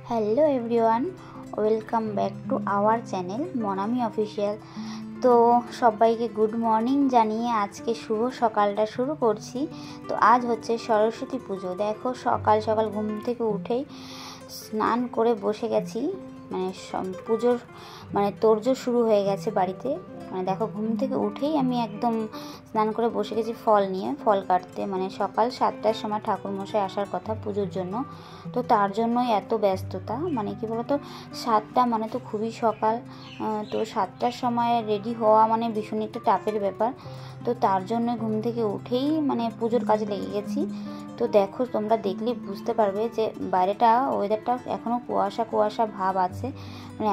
Hello everyone, welcome back to our channel Monami official. তো সবাইকে good morning জানিয়ে আজকে শুভ সকালটা শুরু করছি। তো আজ হচ্ছে সরস্বতী পুজো। দেখো সকাল সকাল ঘুম থেকে উঠেই স্নান করে বসে গেছি, মানে পুজোর তোড়জোড় শুরু হয়ে গেছে বাড়িতে। দেখো ঘুম থেকে উঠেই আমি একদম স্নান করে বসে গেছি ফল নিয়ে, ফল কাটতে। সকাল 7টার সময় ঠাকুরমশাই আসার কথা পুজোর জন্য, তো তার জন্যই এত ব্যস্ততা। কি বলতো, 7টা তো খুবই সকাল। তো 7টার সময় রেডি হওয়া ভীষণ একটা টাপের ব্যাপার। তো তার জন্য ঘুম থেকে উঠেই পুজোর কাজে লেগে গেছি। তো দেখো, তোমরা দেখলে বুঝতে পারবে যে বাইরেটা ওয়েদারটা এখনও কুয়াশা কুয়াশা ভাব আছে।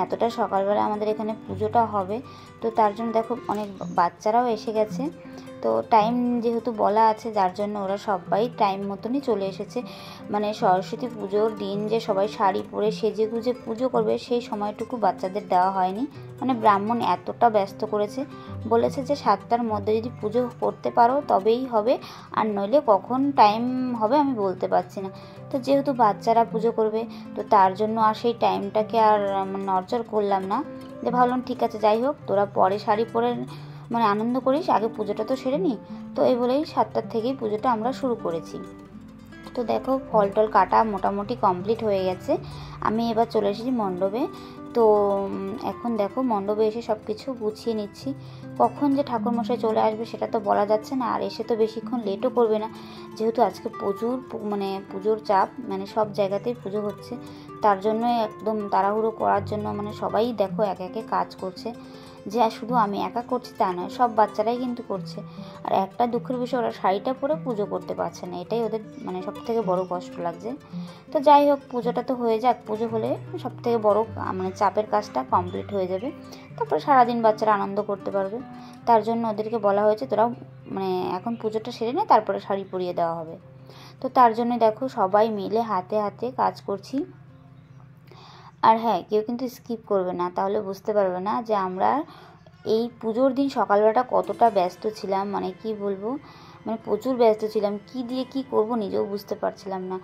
এতটা সকালবেলা আমাদের এখানে পুজোটা হবে। তো তার জন্য দেখো অনেক বাচ্চারাও এসে গেছে। তো টাইম যেহেতু বলা আছে, যার জন্য ওরা সবাই টাইম মতনই চলে এসেছে। সরস্বতী পুজোর দিন যে সবাই শাড়ি পরে সেজে গুজে পুজো করবে, সেই সময়টুকু বাচ্চাদের দেওয়া হয়নি। ব্রাহ্মণ এতটা ব্যস্ত করেছে, বলেছে যে 7টার মধ্যে যদি পুজো করতে পারো তবেই হবে, আর নইলে কখন টাইম হবে আমি বলতে পারছি না। তো যেহেতু বাচ্চারা পুজো করবে, তো তার জন্য আর সেই টাইমটাকে আর নড়চড় করলাম না। যে ভাবলাম ঠিক আছে, যাই হোক, তোরা পরে শাড়ি পরে আনন্দ করিস, আগে পুজোটা তো সেরে নি। তো এই বলেই 7টার থেকেই পুজোটা আমরা শুরু করেছি। তো দেখো ফল টল কাটা মোটামুটি কমপ্লিট হয়ে গেছে। আমি এবার চলে এসেছি মণ্ডপে। তো এখন দেখো মণ্ডপে এসে সব কিছু গুছিয়ে নিচ্ছি। কখন যে ঠাকুরমশাই চলে আসবে সেটা তো বলা যাচ্ছে না, আর এসে তো বেশিক্ষণ লেটও করবে না, যেহেতু আজকে প্রচুর পুজোর চাপ, সব জায়গাতেই পুজো হচ্ছে। তার জন্যই একদম তাড়াহুড়ো করার জন্য সবাই দেখো একে একে কাজ করছে। যে শুধু আমি একা করছি তা নয়, সব বাচ্চারাই কিন্তু করছে। আর একটা দুঃখের বিষয়, ওরা শাড়িটা পরে পুজো করতে পারছে না, এটাই ওদের সব থেকে বড় কষ্ট লাগছে। তো যাই হোক, পুজোটা তো হয়ে যাক। পুজো হলে সব থেকে বড় চাপের কাজটা কমপ্লিট হয়ে যাবে। তারপরে সারাদিন বাচ্চারা আনন্দ করতে পারবে। তার জন্য ওদেরকে বলা হয়েছে তোরা এখন পুজোটা সেরে নে, তারপরে শাড়ি পরিয়ে দেওয়া হবে। তো তার জন্য দেখো সবাই মিলে হাতে হাতে কাজ করছি। আর হ্যাঁ, কেউ কিন্তু স্কিপ করবে না, তাহলে বুঝতে পারবে না যে আমরা এই পুজোর দিন সকালবেলাটা কতটা ব্যস্ত ছিলাম। কি বলবো, প্রচুর ব্যস্ত ছিলাম। কি দিয়ে কি করব নিজেও বুঝতে পারছিলাম না।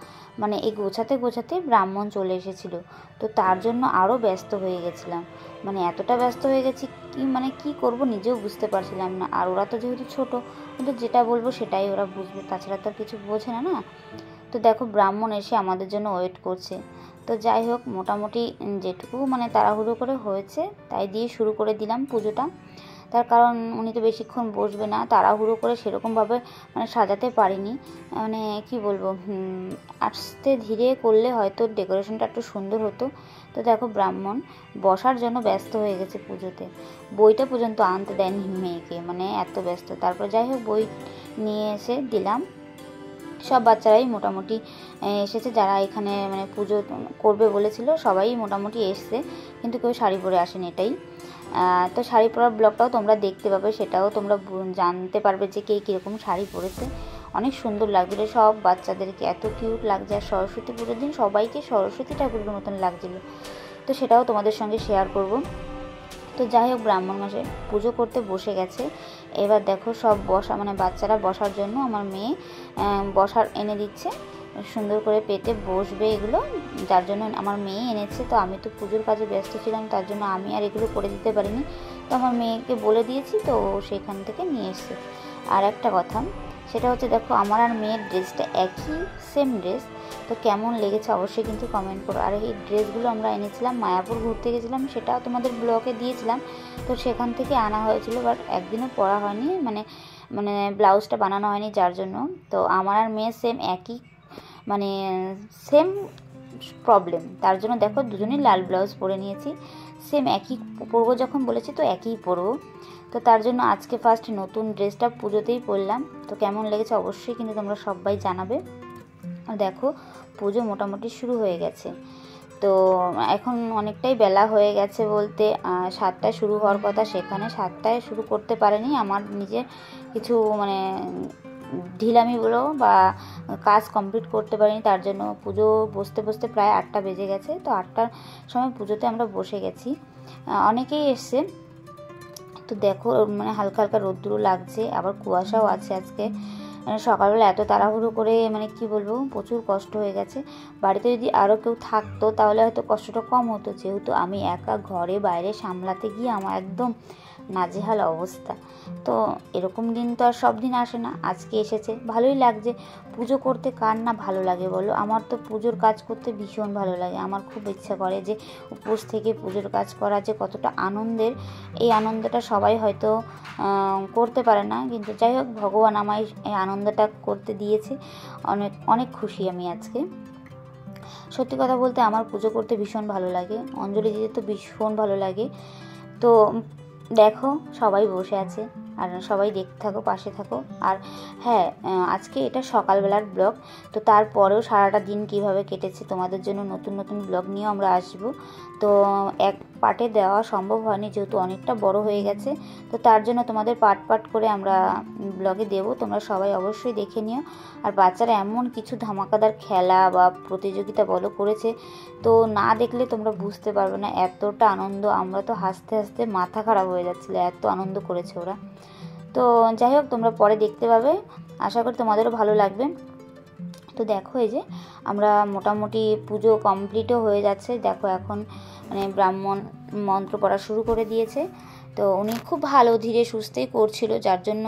এই গোছাতে গোছাতে ব্রাহ্মণ চলে এসেছিল, তো তার জন্য আরও ব্যস্ত হয়ে গেছিলাম। এতটা ব্যস্ত হয়ে গেছি কি করব নিজেও বুঝতে পারছিলাম না। আর ওরা তো যেহেতু ছোট, কিন্তু যেটা বলবো সেটাই ওরা বুঝবে, তাছাড়া তো কিছু বোঝে না। তো দেখো ব্রাহ্মণ এসে আমাদের জন্য ওয়েট করছে। তো যাই হোক, মোটামুটি যেটুকু তাড়াহুড়ো করে হয়েছে তাই দিয়ে শুরু করে দিলাম পুজোটা। তার কারণ উনি তো বেশিক্ষণ বসবে না, তাড়াহুড়ো করে সেরকমভাবে সাজাতে পারিনি। কি বলবো, আস্তে ধীরে করলে হয়তো ডেকোরেশনটা একটু সুন্দর হতো। তো দেখো ব্রাহ্মণ বসার জন্য ব্যস্ত হয়ে গেছে পুজোতে, বইটা পর্যন্ত আনতে দেয়নি মেয়েকে, এত ব্যস্ত। তারপর যাই হোক, বই নিয়ে এসে দিলাম। সব বাচ্চারাই মোটামুটি এসেছে, যারা এখানে পুজো করবে বলেছিল সবাই মোটামুটি এসছে, কিন্তু কেউ শাড়ি পরে আসেনি, এটাই। তো শাড়ি পরার ব্লগটাও তোমরা দেখতে পাবে, সেটাও তোমরা জানতে পারবে যে কে কীরকম শাড়ি পরেছে। অনেক সুন্দর লাগছিলো সব বাচ্চাদেরকে, এত কিউট লাগছে। আর সরস্বতী পুজোর দিন সবাইকে সরস্বতী ঠাকুরের মতন লাগছিলো, তো সেটাও তোমাদের সঙ্গে শেয়ার করব। তো যাই হোক, ব্রাহ্মণ মশাই পুজো করতে বসে গেছে। এবার দেখো সব বসা বাচ্চারা বসার জন্য আমার মেয়ে বসার এনে দিচ্ছে, সুন্দর করে পেতে বসবে এগুলো, যার জন্য আমার মেয়ে এনেছে। তো আমি তো পুজোর কাজে ব্যস্ত ছিলাম, তার জন্য আমি আর এগুলো করে দিতে পারিনি। তো আমার মেয়েকে বলে দিয়েছি, তো সেখান থেকে নিয়ে এসছে। আর একটা কথা, সেটা হচ্ছে দেখো আমার আর মেয়ের ড্রেসটা একই, সেম ড্রেস। তো কেমন লেগেছে অবশ্যই কিন্তু কমেন্ট করো। আর এই ড্রেসগুলো আমরা এনেছিলাম মায়াপুর ঘুরতে গেছিলাম, সেটাও তোমাদের ব্লগে দিয়েছিলাম। তো সেখান থেকে আনা হয়েছিল, বাট একদিনও পরা হয়নি, ব্লাউজটা বানানো হয়নি, যার জন্য। তো আমার আর মেয়ের সেম একই, সেম প্রবলেম। তার জন্য দেখো দুজনেই লাল ব্লাউজ পরে নিয়েছি, সেম একই পরবো, যখন বলেছি তো একই পরবো। তো তার জন্য আজকে ফার্স্ট নতুন ড্রেসটা পুজোতেই পরলাম। তো কেমন লেগেছে অবশ্যই কিন্তু তোমরা সবাই জানাবে। আর দেখো পুজো মোটামুটি শুরু হয়ে গেছে। তো এখন অনেকটাই বেলা হয়ে গেছে, বলতে 7টায় শুরু হওয়ার কথা, সেখানে 7টায় শুরু করতে পারেনি। আমার নিজের কিছু ঢিলামি বলো বা কাজ কমপ্লিট করতে পারিনি, তার জন্য পুজো বসতে বসতে প্রায় 8টা বেজে গেছে। তো 8টার সময় পুজোতে আমরা বসে গেছি, অনেকেই এসছে। তো দেখো হালকা হালকা রোদ্দুরও লাগছে, আবার কুয়াশাও আছে আজকে। সকালবেলা এত তাড়াহুড়ো করে মানে কি বলবো, প্রচুর কষ্ট হয়ে গেছে। বাড়িতে যদি আরও কেউ থাকতো তাহলে হয়তো কষ্টটা কম হতো, যেহেতু আমি একা ঘরে বাইরে সামলাতে গিয়ে আমার একদম নাজেহাল অবস্থা। তো এরকম দিন তো আর সব দিন আসে না, আজকে এসেছে, ভালোই লাগছে। পুজো করতে কার না ভালো লাগে বলো? আমার তো পুজোর কাজ করতে ভীষণ ভালো লাগে। আমার খুব ইচ্ছা করে যে উপোস থেকে পুজোর কাজ করা যে কতটা আনন্দের, এই আনন্দটা সবাই হয়তো করতে পারে না, কিন্তু যাই হোক ভগবান আমায় এই আনন্দটা করতে দিয়েছে। অনেক অনেক খুশি আমি আজকে। সত্যি কথা বলতে আমার পুজো করতে ভীষণ ভালো লাগে, অঞ্জলি দিতে তো ভীষণ ভালো লাগে। তো দেখো সবাই বসে আছে, আর সবাই দেখতে থাকো, পাশে থাকো। আর হ্যাঁ, আজকে এটা সকালবেলার ব্লগ। তো তারপরেও সারাটা দিন কিভাবে কেটেছে তোমাদের জন্য নতুন নতুন ব্লগ নিয়েও আমরা আসব। তো এক পার্টে দেওয়া সম্ভব হয়নি, যেহেতু অনেকটা বড় হয়ে গেছে। তো তার জন্য তোমাদের পার্ট পার্ট করে আমরা ব্লগে দেব, তোমরা সবাই অবশ্যই দেখে নিও। আর বাচ্চারা এমন কিছু ধামাকাদার খেলা বা প্রতিযোগিতা বলো করেছে, তো না দেখলে তোমরা বুঝতে পারবে না এতটা আনন্দ। আমরা তো হাসতে হাসতে মাথা খারাপ হয়ে যাচ্ছিলো, এত আনন্দ করেছে ওরা। তো যাই হোক, তোমরা পরে দেখতে পাবে, আশা করি তোমাদেরও ভালো লাগবে। তো দেখো এই যে আমরা মোটামুটি পুজো কমপ্লিটও হয়ে যাচ্ছে। দেখো এখন মানে ব্রাহ্মণ মন্ত্র পড়া শুরু করে দিয়েছে। তো উনি খুব ভালো ধীরে সুস্থেই করছিল, যার জন্য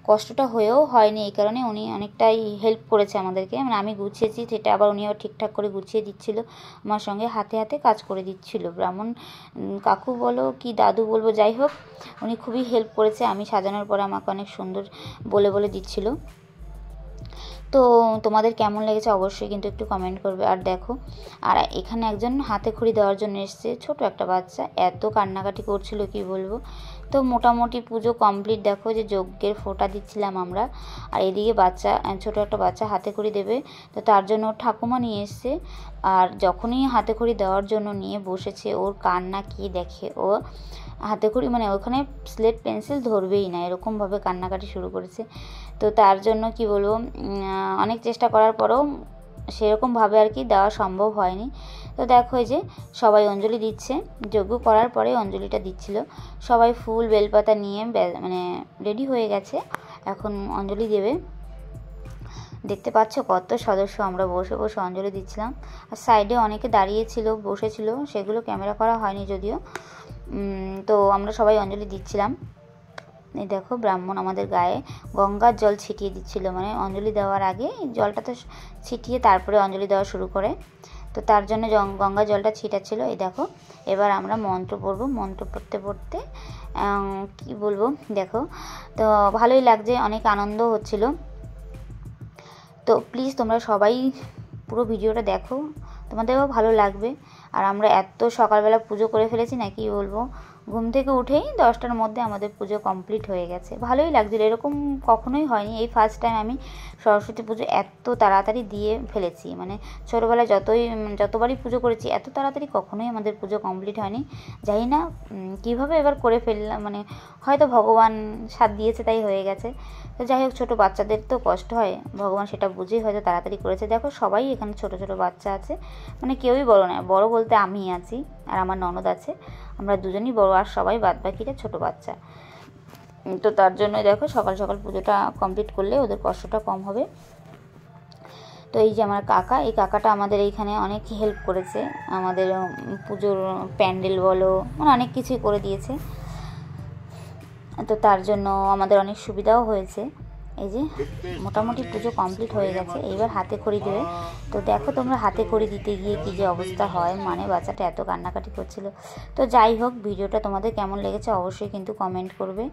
কষ্টটা হয়েও হয়নি। এই কারণে উনি অনেকটাই হেল্প করেছে আমাদেরকে, মানে আমি গুছিয়েছি সেটা আবার উনি আবার ঠিকঠাক করে গুছিয়ে দিচ্ছিল, আমার সঙ্গে হাতে হাতে কাজ করে দিচ্ছিল। ব্রাহ্মণ কাকু বলো কি দাদু বলবো, যাই হোক উনি খুবই হেল্প করেছে। আমি সাজানোর পরে আমাকে অনেক সুন্দর বলে বলে দিচ্ছিল। তো তোমাদের কেমন লেগেছে অবশ্যই কিন্তু একটু কমেন্ট করবে। আর দেখো, আর এখানে একজন হাতে খড়ি দেওয়ার জন্য এসছে, ছোট একটা বাচ্চা, এত কান্নাকাটি করছিল কি বলবো। তো মোটামুটি পুজো কমপ্লিট। দেখো যে যজ্ঞের ফোঁটা দিচ্ছিলাম আমরা, আর এদিকে বাচ্চা, ছোট একটা বাচ্চা হাতে খড়ি দেবে, তো তার জন্য ওর ঠাকুমা নিয়ে এসছে। আর যখনই হাতে খড়ি দেওয়ার জন্য নিয়ে বসেছে, ওর কান্না কি দেখে, ও হাতে খড়ি মানে ওখানে স্লেট পেন্সিল ধরবেই না, এরকমভাবে কান্নাকাটি শুরু করেছে। তো তার জন্য কি বলবো, অনেক চেষ্টা করার পরেও সেরকমভাবে আর কি দেওয়া সম্ভব হয়নি। তো দেখো এই যে সবাই অঞ্জলি দিচ্ছে, যজ্ঞ করার পরে অঞ্জলিটা দিচ্ছিল। সবাই ফুল বেলপাতা নিয়ে মানে রেডি হয়ে গেছে, এখন অঞ্জলি দেবে। দেখতে পাচ্ছ কত সদস্য, আমরা বসে বসে অঞ্জলি দিচ্ছিলাম। আর সাইডে অনেকে দাঁড়িয়েছিল, বসেছিল, সেগুলো ক্যামেরা করা হয়নি যদিও। তো আমরা সবাই অঞ্জলি দিচ্ছিলাম। এই দেখো ব্রাহ্মণ আমাদের গায়ে গঙ্গার জল ছিটিয়ে দিচ্ছিল, মানে অঞ্জলি দেওয়ার আগে জলটা তো ছিটিয়ে তারপরে অঞ্জলি দেওয়া শুরু করে। তো তার জন্য গঙ্গা জলটা ছিটাচ্ছিল। এই দেখো এবার আমরা মন্ত্র পড়বো, মন্ত্র পড়তে পড়তে কি বলবো, দেখো তো ভালোই লাগছে, অনেক আনন্দ হচ্ছিল। তো প্লিজ তোমরা সবাই পুরো ভিডিওটা দেখো, তোমাদেরও ভালো লাগবে। আর আমরা এত সকালবেলা পুজো করে ফেলেছি না কি বলবো, ঘুম থেকে উঠেই 10টার মধ্যে আমাদের পুজো কমপ্লিট হয়ে গেছে। ভালোই লাগছিল, এরকম কখনোই হয়নি, এই ফার্স্ট টাইম আমি সরস্বতী পুজো এত তাড়াতাড়ি দিয়ে ফেলেছি। মানে ছোটোবেলায় যতবারই পুজো করেছি এত তাড়াতাড়ি কখনোই আমাদের পুজো কমপ্লিট হয়নি। জানি না কীভাবে এবার করে ফেললাম, মানে হয়তো ভগবান সাথ দিয়েছে তাই হয়ে গেছে। তো যাই হোক, ছোটো বাচ্চাদের তো কষ্ট হয়, ভগবান সেটা বুঝেই হয়তো তাড়াতাড়ি করেছে। দেখো সবাই এখানে ছোট ছোট বাচ্চা আছে, মানে কেউই বড় নয়, বড় বলতে আমি আছি আর আমার ননদ আছে, আমরা দুজনই বড়, আর সবাই বাদবাকিটা ছোট বাচ্চা। তো তার জন্য দেখো সকাল সকাল পুজোটা কমপ্লিট করলে ওদের কষ্টটা কম হবে। তো এই যে আমার কাকা, এই কাকাটা আমাদের এইখানে অনেক হেল্প করেছে, আমাদের পুজোর প্যান্ডেল বলো মানে অনেক কিছুই করে দিয়েছে। তো তার জন্য আমাদের অনেক সুবিধাও হয়েছে। এই যে মোটামুটি পুজো কমপ্লিট হয়ে গেছে, এইবার হাতে খড়ি দেবে। তো দেখো তোমরা হাতে খড়ি দিতে গিয়ে কী যে অবস্থা হয়, মানে বাচ্চাটা এত কান্নাকাটি করছিল। তো যাই হোক, ভিডিওটা তোমাদের কেমন লেগেছে অবশ্যই কিন্তু কমেন্ট করবে।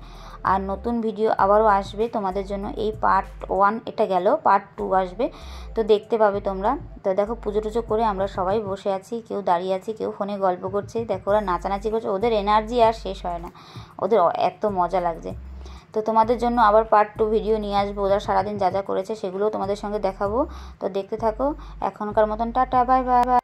আর নতুন ভিডিও আবারও আসবে তোমাদের জন্য, এই পার্ট 1 এটা গেল, পার্ট 2 আসবে, তো দেখতে পাবে তোমরা। তো দেখো পুজো টুজো করে আমরা সবাই বসে আছি, কেউ দাঁড়িয়ে আছি, কেউ ফোনে গল্প করছে। দেখো ওরা নাচানাচি করছে, ওদের এনার্জি আর শেষ হয় না, ওদের এত মজা লাগছে। তো তোমাদের জন্য আবার পার্ট 2 ভিডিও নিয়ে আসবো, ওরা সারাদিন যা যা করেছে সেগুলোও তোমাদের সঙ্গে দেখাবো। তো দেখতে থাকো, এখনকার মতন টাটা, বাই বাই।